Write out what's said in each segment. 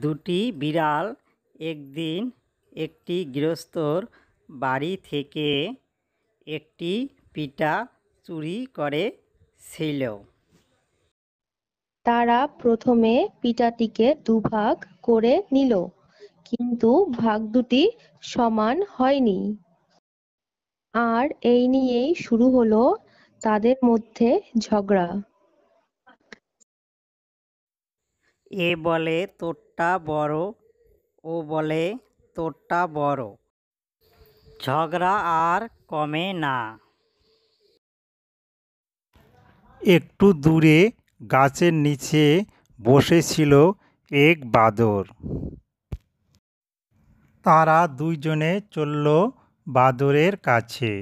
দুটি বিড়াল একদিন একটি গৃহস্থর বাড়ি থেকে একটি পিঠা চুরি করেছিল। তারা প্রথমে পিঠাটিকে দুভাগ করে নিল, কিন্তু ভাগ দুটি সমান হয়নি। আর এই নিয়েই শুরু হলো তাদের মধ্যে ঝগড়া। এ বলে তোরটা বড়, ও বলে তোরটা বড়, ঝগড়া আর কমে না। একটু দূরে গাছের নিচে বসেছিল এক বাদর। তারা দুইজনে চলল বাদরের কাছে।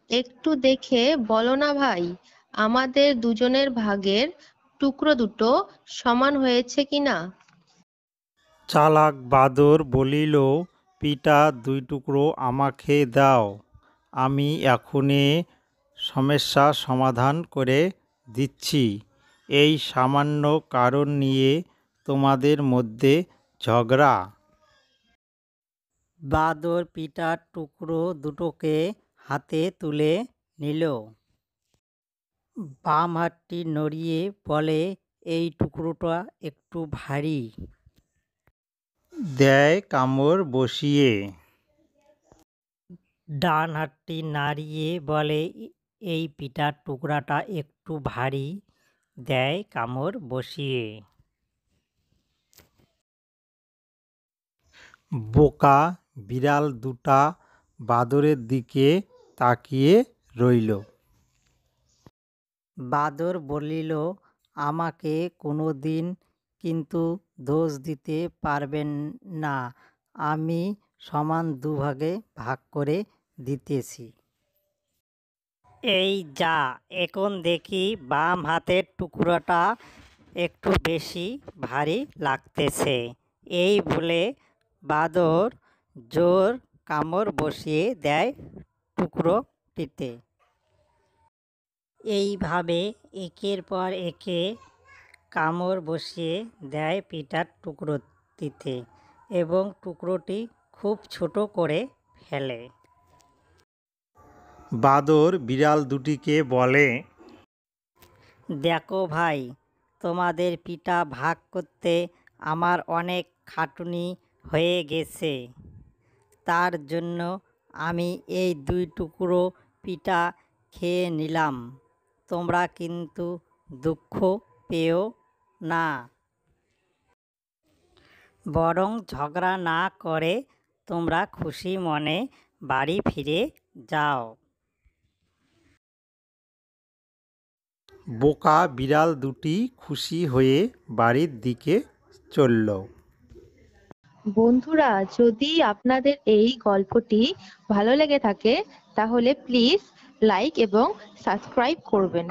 একটু দেখে বলো না ভাই, আমাদের দুজনের ভাগের টুকরো দুটো সমান হয়েছে কিনা। চালাক বাদর বলিল, পিঠা দুই টুকরো আমাকে দাও, আমি এখনই সমস্যা সমাধান করে দিচ্ছি। এই সামান্য কারণ নিয়ে তোমাদের মধ্যে ঝগড়া। বাদর পিঠার টুকরো দুটোকে হাতে তুলে নিল, বাম হাতটি নড়িয়ে বলে, এই টুকরোটা একটু ভারী। দেয় কামড় বসিয়ে। ডান হাতটি নাড়িয়ে বলে, এই পিঠার টুকরাটা একটু ভারী। দেয় কামড় বসিয়ে। বোকা বিড়াল দুটা বাদরের দিকে তাকিয়ে রইল। বাদর বলিল, আমাকে কোনোদিন কিন্তু দোষ দিতে পারবেন না, আমি সমান দুভাগে ভাগ করে দিতেছি। এই যা, এখন দেখি বাম হাতের টুকরোটা একটু বেশি ভারী লাগতেছে। এই বলে বাদর জোর কামড় বসিয়ে দেয় টুকরোটিতে। এইভাবে একের পর একে কামড় বসিয়ে দেয় পিঠার টুকরোটিতে এবং টুকরোটি খুব ছোট করে ফেলে। বাদর বিড়াল দুটিকে বলে, দেখো ভাই, তোমাদের পিঠা ভাগ করতে আমার অনেক খাটুনি হয়ে গেছে, তার জন্য আমি এই দুই টুকরো পিঠা খেয়ে নিলাম, তোমরা কিন্তু দুঃখ পেও না, বরং ঝগড়া না করে তোমরা খুশি মনে বাড়ি ফিরে যাও। বোকা বিড়াল দুটি খুশি হয়ে বাড়ির দিকে চলল। বন্ধুরা, যদি আপনাদের এই গল্পটি ভালো লেগে থাকে তাহলে প্লিজ লাইক এবং সাবস্ক্রাইব করবেন।